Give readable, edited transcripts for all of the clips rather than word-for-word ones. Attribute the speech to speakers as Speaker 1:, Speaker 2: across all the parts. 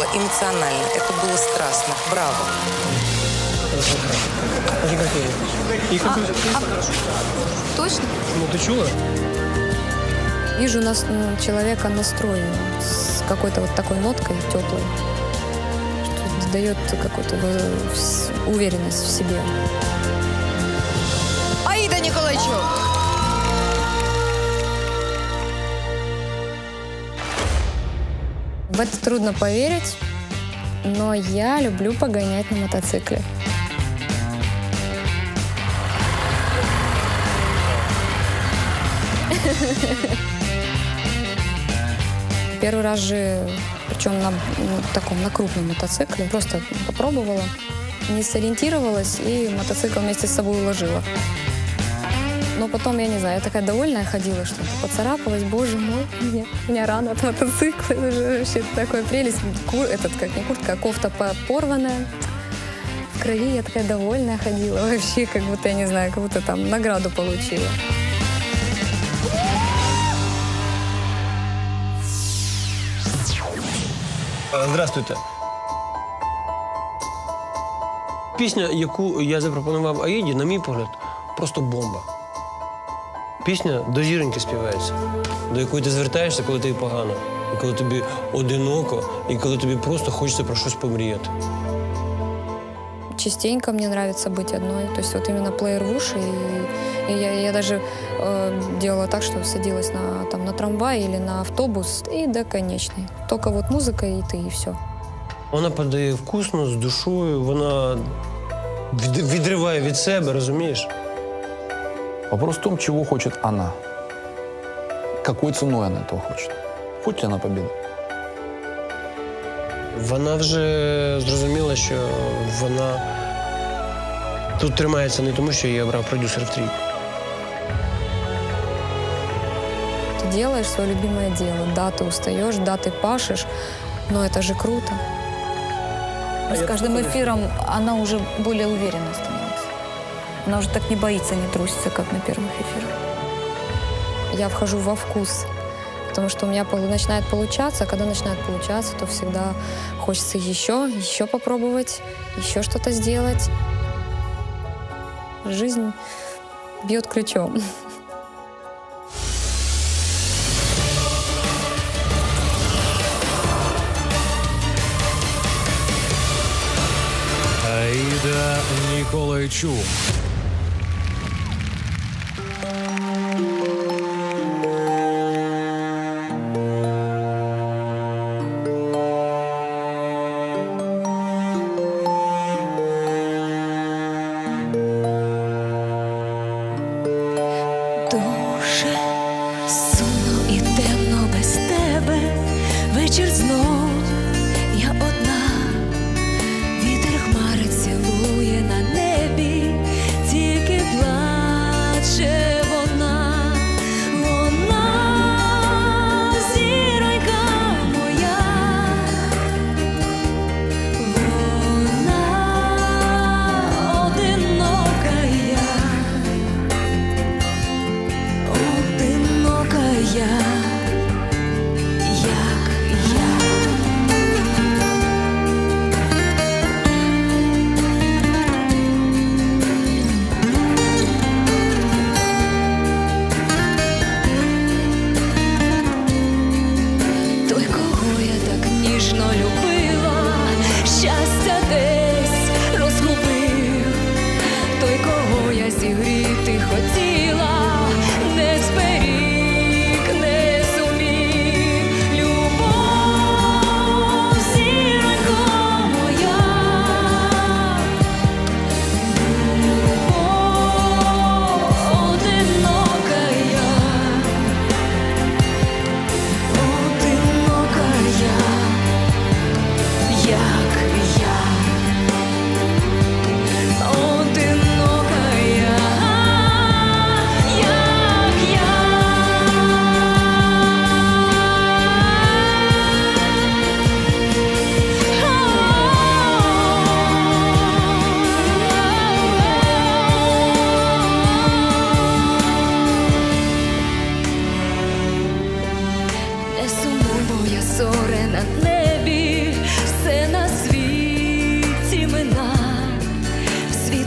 Speaker 1: было эмоционально, это было страстно. Браво.
Speaker 2: Очень красиво. И
Speaker 3: Точно?
Speaker 2: Ну, ты чула?
Speaker 3: Вижу человека настроенного, с какой-то вот такой ноткой теплой, что дает какую-то уверенность в себе.
Speaker 4: Аида Николайчук.
Speaker 3: В это трудно поверить, но я люблю погонять на мотоцикле. Первый раз же, причем на крупном мотоцикле, просто попробовала, не сориентировалась и мотоцикл вместе с собой уложила. Но потом, я не знаю, я такая довольная ходила, что поцарапалась, боже мой, у меня рана от мотоцикла, это же вообще такая прелесть. Не куртка, а кофта порванная, в крови, я такая довольная ходила, вообще как будто, я не знаю, как будто там награду получила.
Speaker 2: Здравствуйте. Пісня, яку я запропонував Аїді, на мій погляд, просто бомба. Пісня до зіроньки співається, до якої ти звертаєшся, коли тобі погано, і коли тобі одиноко, і коли тобі просто хочеться про щось помріяти.
Speaker 3: Частенько мне нравится быть одной, то есть вот именно плеер в уши, и я даже делала так, что садилась на трамвай или на автобус и до конечной. Только вот музыка и ты, и все.
Speaker 2: Вона подає вкусно, з душою, вона відриває від себе, розумієш?
Speaker 5: Вопрос в том, чего хочет она. Какой ценой она этого хочет. Хочет она победы?
Speaker 2: Вона вже зрозуміла, що вона тут тримається не тому, що її обрав продюсер в трійку.
Speaker 3: Ты делаешь свое любимое дело. Да, ты устаешь, да, ты пашешь, но это же круто.
Speaker 6: С каждым эфиром она уже более уверенно становится. Она уже так не боится, не трусится, как на первых эфирах.
Speaker 3: Я вхожу во вкус, потому что у меня начинает получаться, а когда начинает получаться, то всегда хочется еще попробовать, еще что-то сделать. Жизнь бьет ключом.
Speaker 7: Аїда Ніколайчук.
Speaker 8: Дуже сумно і темно без тебе. Вечір знов, я одна. Вітер хмари цілує на небі, тільки плаче вона.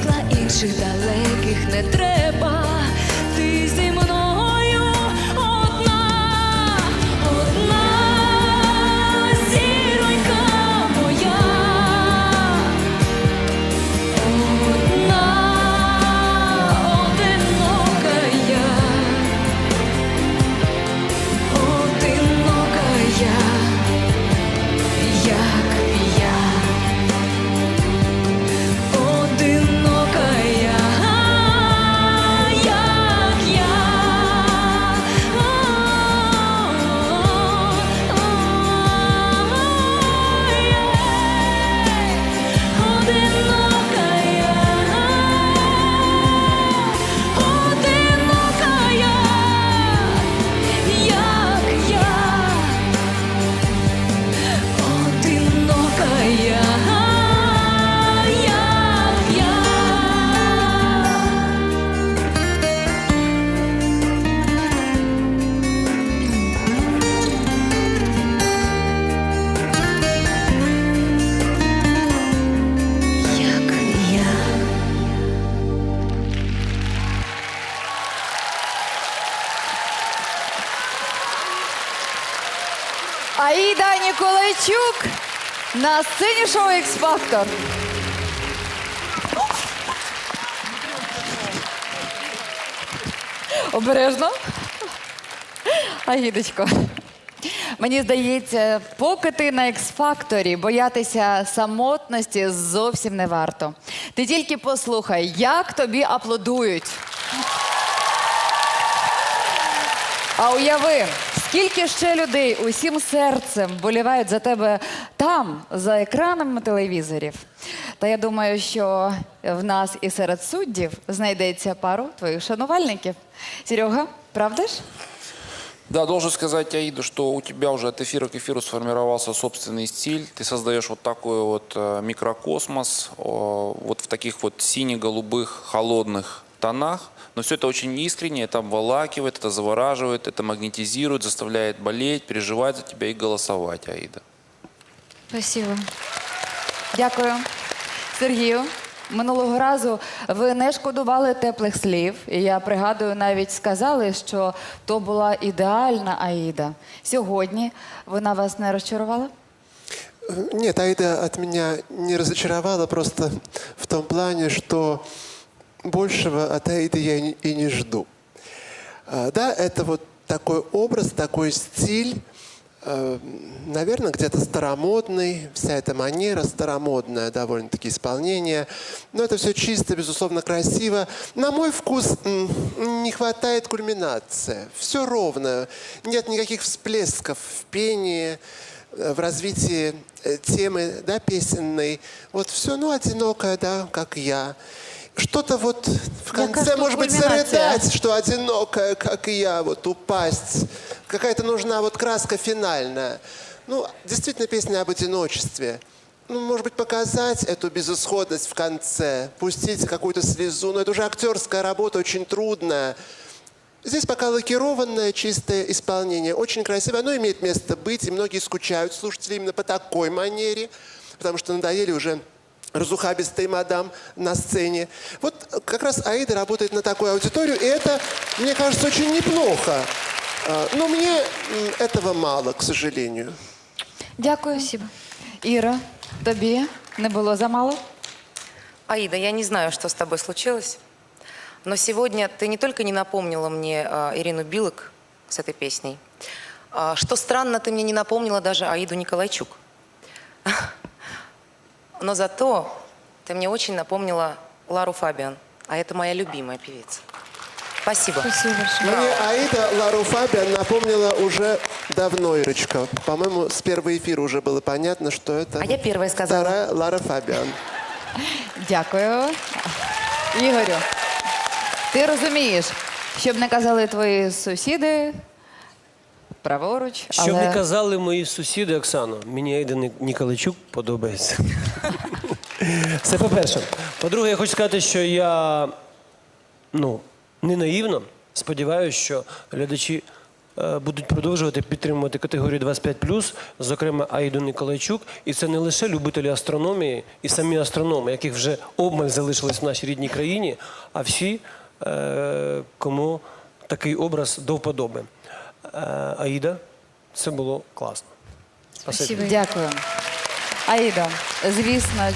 Speaker 8: світла інших далеких не треба. Ти зі мною одна, одна зіронька моя, одна одинока я, одинока я, як я. Одинока я, як я. Одинока я, одинока я, як я. Одинока я.
Speaker 6: Аїда Ніколайчук на сцені шоу «Ікс-Фактор». Обережно. Аїдочко, мені здається, поки ти на «Ікс-Факторі», боятися самотності зовсім не варто. Ти тільки послухай, як тобі аплодують. А уяви, скільки ще людей усім серцем болівають за тебе там, за екранами телевізорів. Та я думаю, що в нас і серед суддів знайдеться пару твоїх шанувальників. Серега, правда ж?
Speaker 5: Да, должен сказать, Аида, что у тебя уже от эфира к эфиру сформировался собственный стиль. Ты создаешь вот такой вот микрокосмос, вот в таких вот сине-голубых, холодных тонах. Но все это очень искренне, это обволакивает, это завораживает, это магнетизирует, заставляет болеть, переживать за тебя и голосовать, Аида.
Speaker 6: Спасибо. Дякую. Сергію, минулого разу ви не шкодували теплих слів. І я пригадую, навіть сказали, що то була ідеальна Аїда. Сьогодні вона вас не розчарувала?
Speaker 4: Нет, Аида от меня не разочаровала просто в том плане, что большего от Аиды я и не жду. Да, это вот такой образ, такой стиль, наверное, где-то старомодный, вся эта манера старомодная, довольно-таки исполнение. Но это все чисто, безусловно, красиво. На мой вкус не хватает кульминации. Все ровно, нет никаких всплесков в пении, в развитии темы, да, песенной. Вот все, ну, одинокая, да, как я. Что-то вот в конце, может быть, зарыдать, что одинокая, как и я, вот упасть. Какая-то нужна вот краска финальная. Ну, действительно, песня об одиночестве. Ну, может быть, показать эту безысходность в конце, пустить какую-то слезу. Но это уже актерская работа, очень трудная. Здесь пока лакированное, чистое исполнение. Очень красивое. Оно имеет место быть, и многие скучают, слушатели, именно по такой манере, потому что надоели уже разухабистые мадам на сцене. Вот как раз Аида работает на такую аудиторию, и это, мне кажется, очень неплохо. Но мне этого мало, к сожалению.
Speaker 6: Дякую. Іра, тобі не було замало?
Speaker 1: Аида, я не знаю, что с тобой случилось, но сегодня ты не только не напомнила мне Ирину Билык с этой песней, что странно, ты мне не напомнила даже Аиду Николайчук. Но зато ты мне очень напомнила Лару Фабиан, а это моя любимая певица. Спасибо.
Speaker 6: Спасибо большое.
Speaker 4: Мне Аида Лару Фабиан напомнила уже давно, Ирочка. По-моему, с первого эфира уже было понятно, что это
Speaker 1: А я первая сказала.
Speaker 4: вторая Лара Фабиан.
Speaker 6: Дякую. Ігорю, ти розумієш, щоб не казали твої сусіди праворуч,
Speaker 2: Щоб не казали мої сусіди, Оксано, мені Аїда Ніколайчук подобається. Це по-перше. По-друге, я хочу сказати, що я не наївно сподіваюся, що глядачі будуть продовжувати підтримувати категорію 25+, зокрема Аїду Ніколайчук. І це не лише любителі астрономії і самі астрономи, яких вже обмаль залишилось в нашій рідній країні, а всі, кому такий образ до вподоби. Аїда, це було класно. Спасибі.
Speaker 6: Дякую. Аїда, звісно,